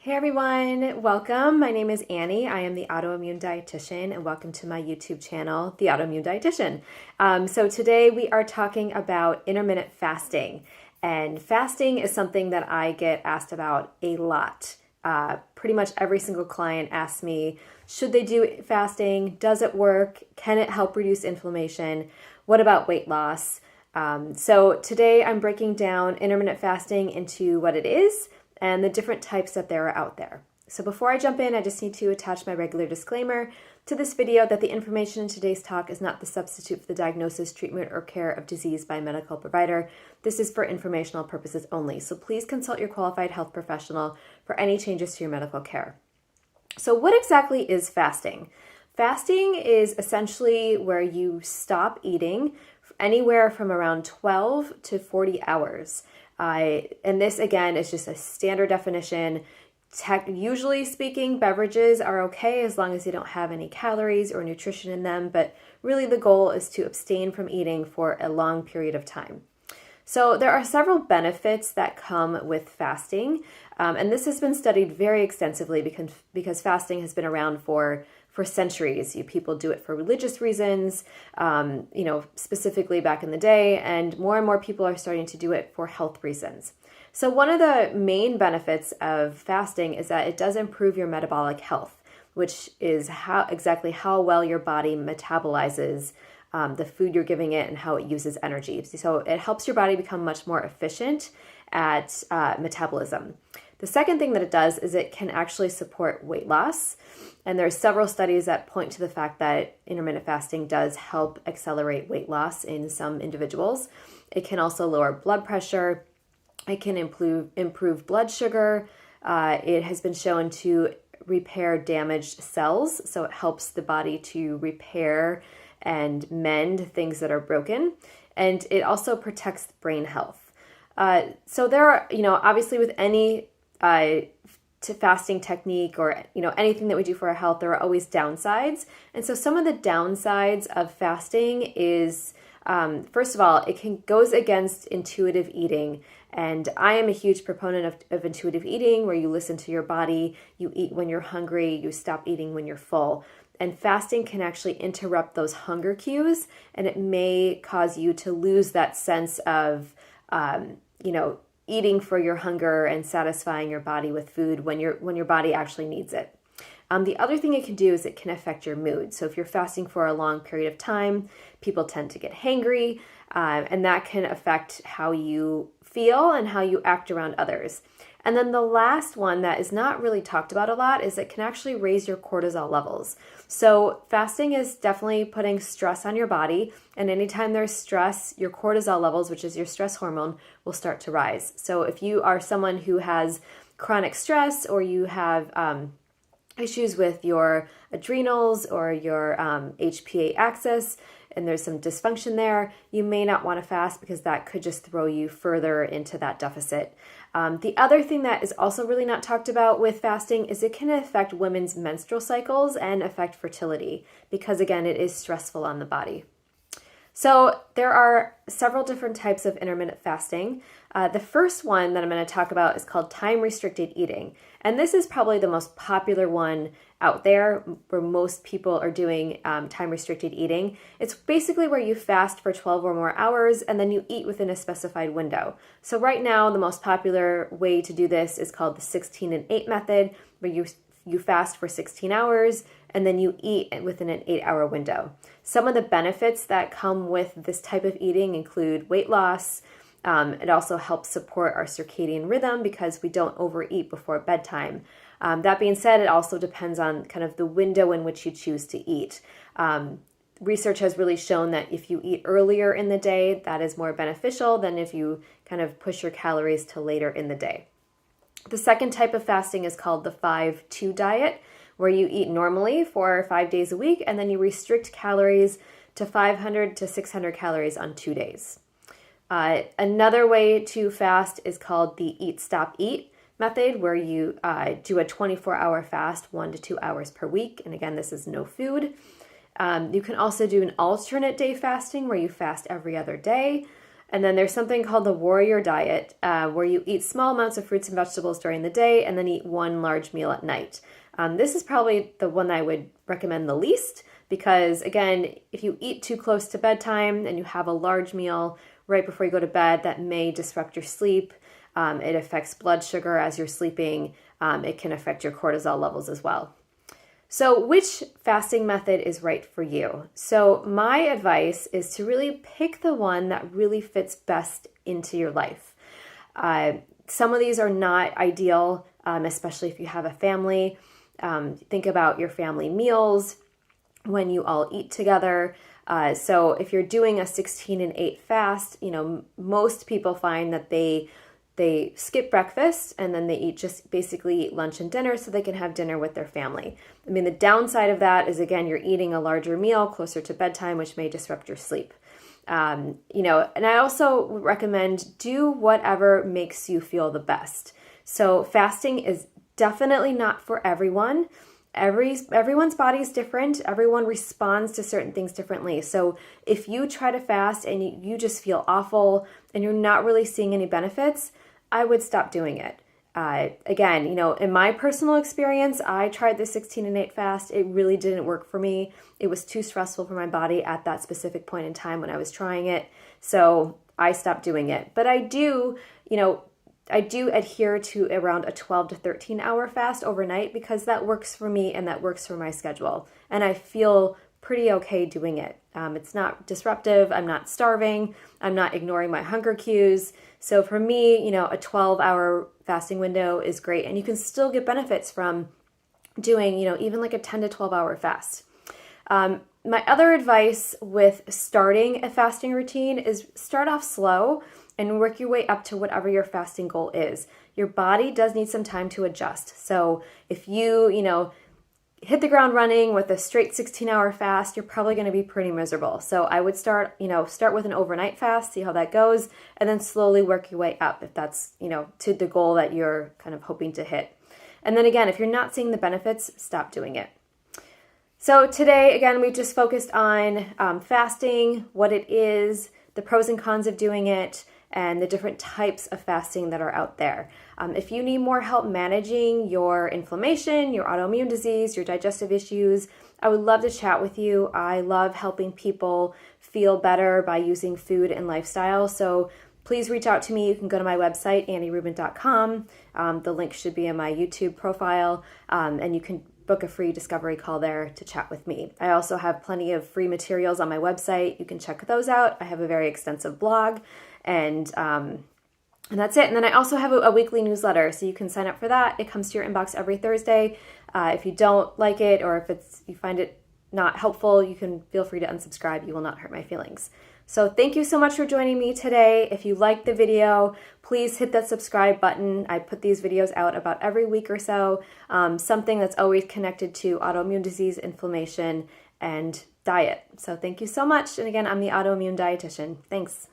Hey everyone, welcome. My name is Annie. I am the Autoimmune Dietitian, and welcome to my YouTube channel, The Autoimmune Dietitian. So today we are talking about intermittent fasting, and fasting is something that I get asked about a lot. Pretty much every single client asks me, should they do fasting? Does it work? Can it help reduce inflammation? What about weight loss? So today I'm breaking down intermittent fasting into what it is and the different types that there are out there. So before I jump in, I just need to attach my regular disclaimer to this video that the information in today's talk is not the substitute for the diagnosis, treatment, or care of disease by a medical provider. This is for informational purposes only. So please consult your qualified health professional for any changes to your medical care. So what exactly is fasting? Fasting is essentially where you stop eating anywhere from around 12 to 40 hours. And this, again, is just a standard definition. Usually speaking, beverages are okay as long as they don't have any calories or nutrition in them, but really the goal is to abstain from eating for a long period of time. So there are several benefits that come with fasting, and this has been studied very extensively because fasting has been around for centuries. People do it for religious reasons, specifically back in the day, and more people are starting to do it for health reasons. So one of the main benefits of fasting is that it does improve your metabolic health, which is how well your body metabolizes the food you're giving it and how it uses energy. So it helps your body become much more efficient at metabolism. The second thing that it does is it can actually support weight loss. And there are several studies that point to the fact that intermittent fasting does help accelerate weight loss in some individuals. It can also lower blood pressure. It can improve blood sugar. It has been shown to repair damaged cells. So it helps the body to repair and mend things that are broken. And it also protects brain health. So there are, obviously with any to fasting technique or anything that we do for our health, there are always downsides. And so some of the downsides of fasting is first of all, goes against intuitive eating. And I am a huge proponent of intuitive eating, where you listen to your body, you eat when you're hungry, you stop eating when you're full. And fasting can actually interrupt those hunger cues, and it may cause you to lose that sense of eating for your hunger and satisfying your body with food when your body actually needs it. The other thing it can do is it can affect your mood. So if you're fasting for a long period of time, people tend to get hangry, and that can affect how you feel and how you act around others. And then the last one that is not really talked about a lot is it can actually raise your cortisol levels. So fasting is definitely putting stress on your body, and anytime there's stress, your cortisol levels, which is your stress hormone, will start to rise. So if you are someone who has chronic stress, or you have issues with your adrenals or your HPA axis, and there's some dysfunction there, you may not want to fast because that could just throw you further into that deficit. The other thing that is also really not talked about with fasting is it can affect women's menstrual cycles and affect fertility because, again, it is stressful on the body. So there are several different types of intermittent fasting. The first one that I'm going to talk about is called time-restricted eating. And this is probably the most popular one out there where most people are doing time-restricted eating. It's basically where you fast for 12 or more hours and then you eat within a specified window. So right now, the most popular way to do this is called the 16 and 8 method, where you fast for 16 hours and then you eat within an 8-hour window. Some of the benefits that come with this type of eating include weight loss. It also helps support our circadian rhythm because we don't overeat before bedtime. That being said, it also depends on kind of the window in which you choose to eat. Research has really shown that if you eat earlier in the day, that is more beneficial than if you kind of push your calories to later in the day. The second type of fasting is called the 5-2 diet, where you eat normally for 5 days a week and then you restrict calories to 500 to 600 calories on 2 days. Another way to fast is called the eat, stop, eat method, where you do a 24-hour fast, 1 to 2 hours per week. And again, this is no food. You can also do an alternate day fasting, where you fast every other day. And then there's something called the warrior diet, where you eat small amounts of fruits and vegetables during the day and then eat one large meal at night. This is probably the one I would recommend the least because, again, if you eat too close to bedtime and you have a large meal right before you go to bed, that may disrupt your sleep. It affects blood sugar as you're sleeping. It can affect your cortisol levels as well. So which fasting method is right for you? So my advice is to really pick the one that really fits best into your life. Some of these are not ideal, especially if you have a family. Think about your family meals when you all eat together. So if you're doing a 16 and 8 fast, most people find that they skip breakfast and then they basically eat lunch and dinner so they can have dinner with their family. I mean, the downside of that is, again, you're eating a larger meal closer to bedtime, which may disrupt your sleep. And I also recommend do whatever makes you feel the best. So fasting is definitely not for everyone. Everyone's body is different. Everyone responds to certain things differently. So if you try to fast and you just feel awful and you're not really seeing any benefits, I would stop doing it. Again, in my personal experience, I tried the 16 and 8 fast. It really didn't work for me. It was too stressful for my body at that specific point in time when I was trying it. So I stopped doing it. But I do adhere to around a 12 to 13 hour fast overnight because that works for me and that works for my schedule. And I feel pretty okay doing it. It's not disruptive. I'm not starving. I'm not ignoring my hunger cues. So for me, a 12-hour fasting window is great. And you can still get benefits from doing, even like a 10 to 12-hour fast. My other advice with starting a fasting routine is start off slow and work your way up to whatever your fasting goal is. Your body does need some time to adjust. So if you hit the ground running with a straight 16-hour fast, you're probably going to be pretty miserable. So I would start with an overnight fast, see how that goes, and then slowly work your way up if that's, to the goal that you're kind of hoping to hit. And then again, if you're not seeing the benefits, stop doing it. So today, again, we just focused on fasting, what it is, the pros and cons of doing it, and the different types of fasting that are out there. If you need more help managing your inflammation, your autoimmune disease, your digestive issues, I would love to chat with you. I love helping people feel better by using food and lifestyle. So please reach out to me. You can go to my website, annierubin.com. The link should be in my YouTube profile, and you can book a free discovery call there to chat with me. I also have plenty of free materials on my website. You can check those out. I have a very extensive blog, and that's it. And then I also have a weekly newsletter, so you can sign up for that. It comes to your inbox every Thursday. If you don't like it or if you find it not helpful, you can feel free to unsubscribe. You will not hurt my feelings. So thank you so much for joining me today. If you liked the video, please hit that subscribe button. I put these videos out about every week or so, something that's always connected to autoimmune disease, inflammation, and diet. So thank you so much. And again, I'm the Autoimmune Dietitian. Thanks.